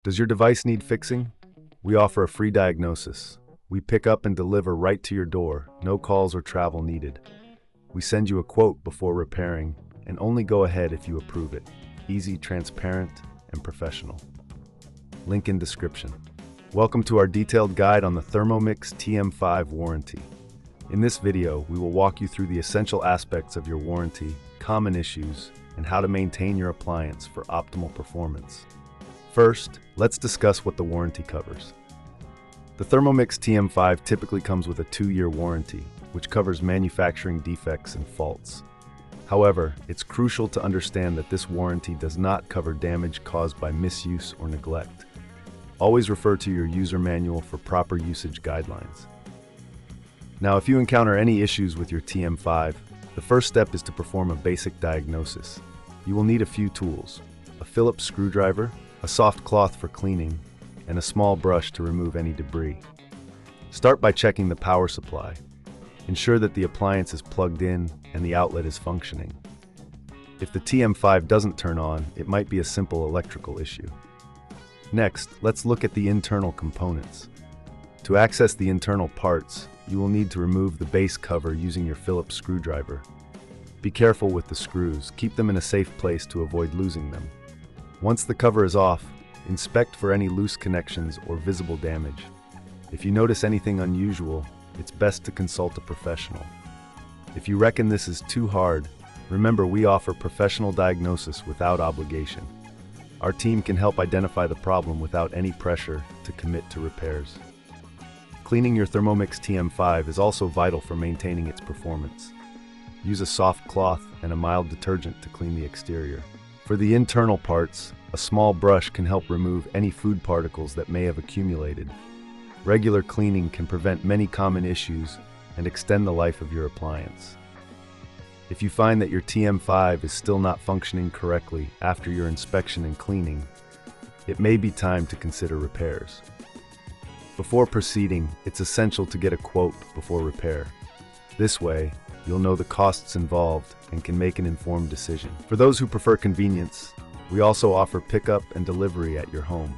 Does your device need fixing? We offer a free diagnosis. We pick up and deliver right to your door, no calls or travel needed. We send you a quote before repairing, and only go ahead if you approve it. Easy, transparent, and professional. Link in description. Welcome to our detailed guide on the Thermomix TM5 warranty. In this video, we will walk you through the essential aspects of your warranty, common issues, and how to maintain your appliance for optimal performance. First, let's discuss what the warranty covers. The Thermomix TM5 typically comes with a 2-year warranty, which covers manufacturing defects and faults. However, it's crucial to understand that this warranty does not cover damage caused by misuse or neglect. Always refer to your user manual for proper usage guidelines. Now, if you encounter any issues with your TM5, the first step is to perform a basic diagnosis. You will need a few tools: a Phillips screwdriver, a soft cloth for cleaning, and a small brush to remove any debris. Start by checking the power supply. Ensure that the appliance is plugged in and the outlet is functioning. If the TM5 doesn't turn on, it might be a simple electrical issue. Next, let's look at the internal components. To access the internal parts, you will need to remove the base cover using your Phillips screwdriver. Be careful with the screws. Keep them in a safe place to avoid losing them. Once the cover is off, inspect for any loose connections or visible damage. If you notice anything unusual, it's best to consult a professional. If you reckon this is too hard, remember we offer professional diagnosis without obligation. Our team can help identify the problem without any pressure to commit to repairs. Cleaning your Thermomix TM5 is also vital for maintaining its performance. Use a soft cloth and a mild detergent to clean the exterior. For the internal parts, a small brush can help remove any food particles that may have accumulated. Regular cleaning can prevent many common issues and extend the life of your appliance. If you find that your TM5 is still not functioning correctly after your inspection and cleaning, it may be time to consider repairs. Before proceeding, it's essential to get a quote before repair. This way, you'll know the costs involved and can make an informed decision. For those who prefer convenience, we also offer pickup and delivery at your home.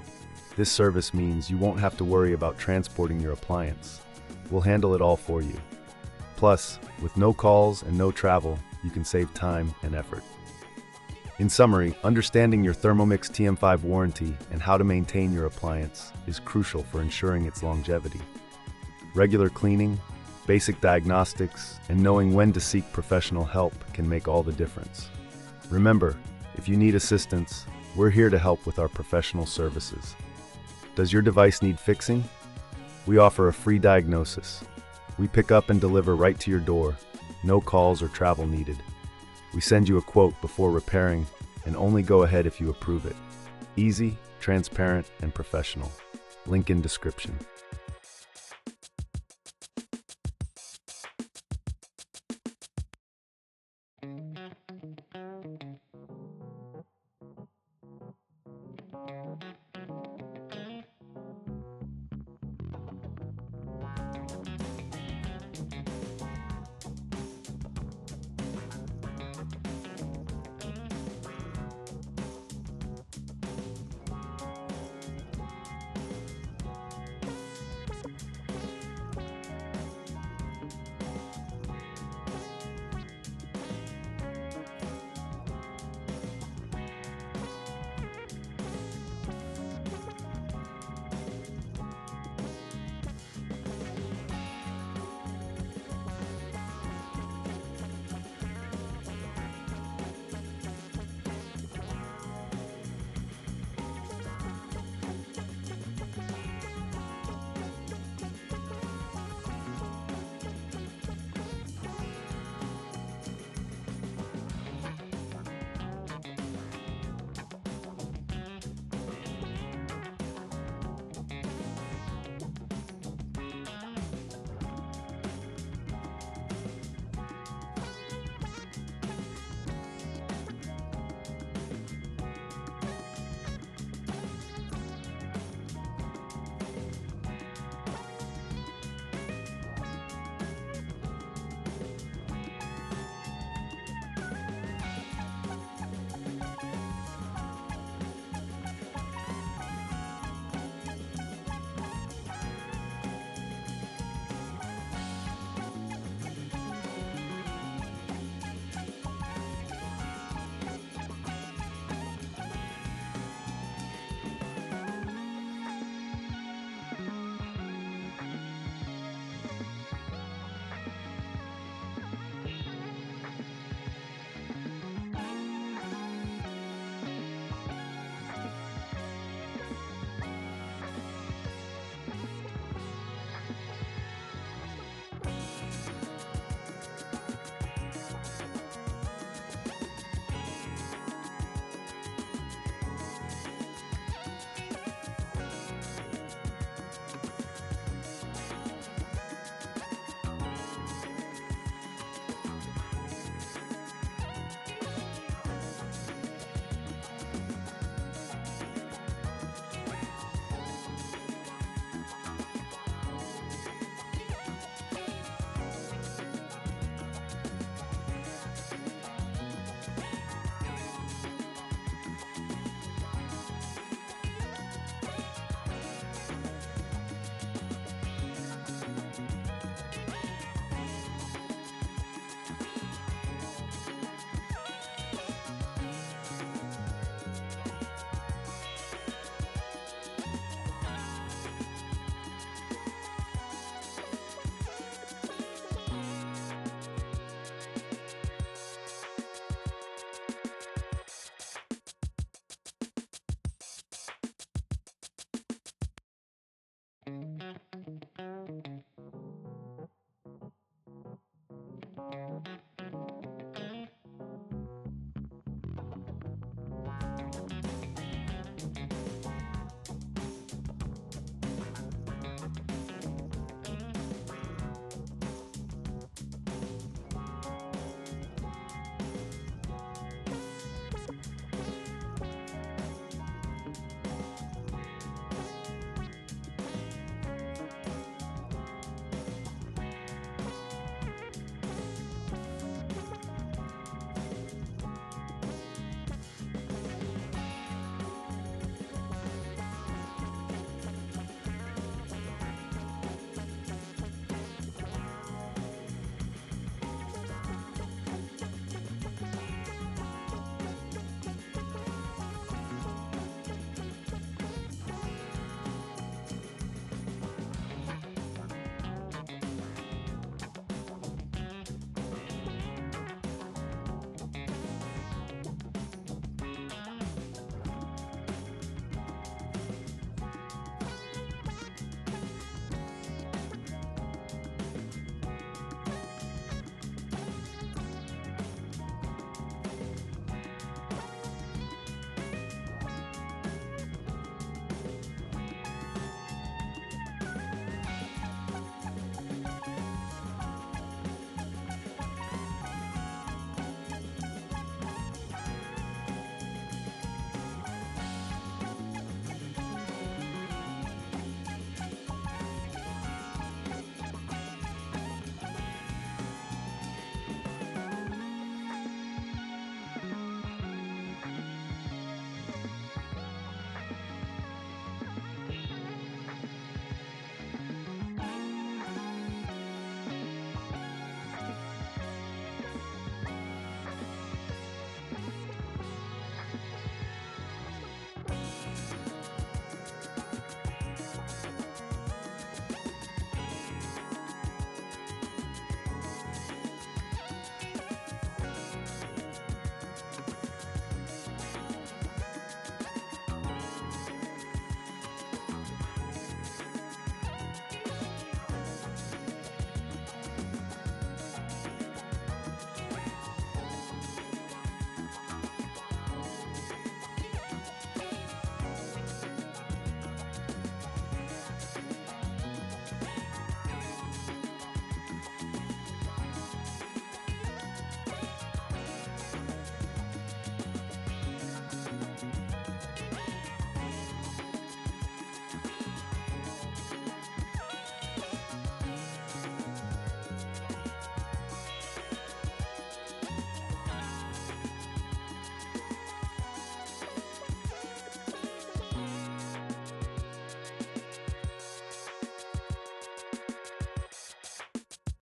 This service means you won't have to worry about transporting your appliance. We'll handle it all for you. Plus, with no calls and no travel, you can save time and effort. In summary, understanding your Thermomix TM5 warranty and how to maintain your appliance is crucial for ensuring its longevity. Regular cleaning, basic diagnostics, and knowing when to seek professional help can make all the difference. Remember, if you need assistance, we're here to help with our professional services. Does your device need fixing? We offer a free diagnosis. We pick up and deliver right to your door, no calls or travel needed. We send you a quote before repairing, and only go ahead if you approve it. Easy, transparent, and professional. Link in description.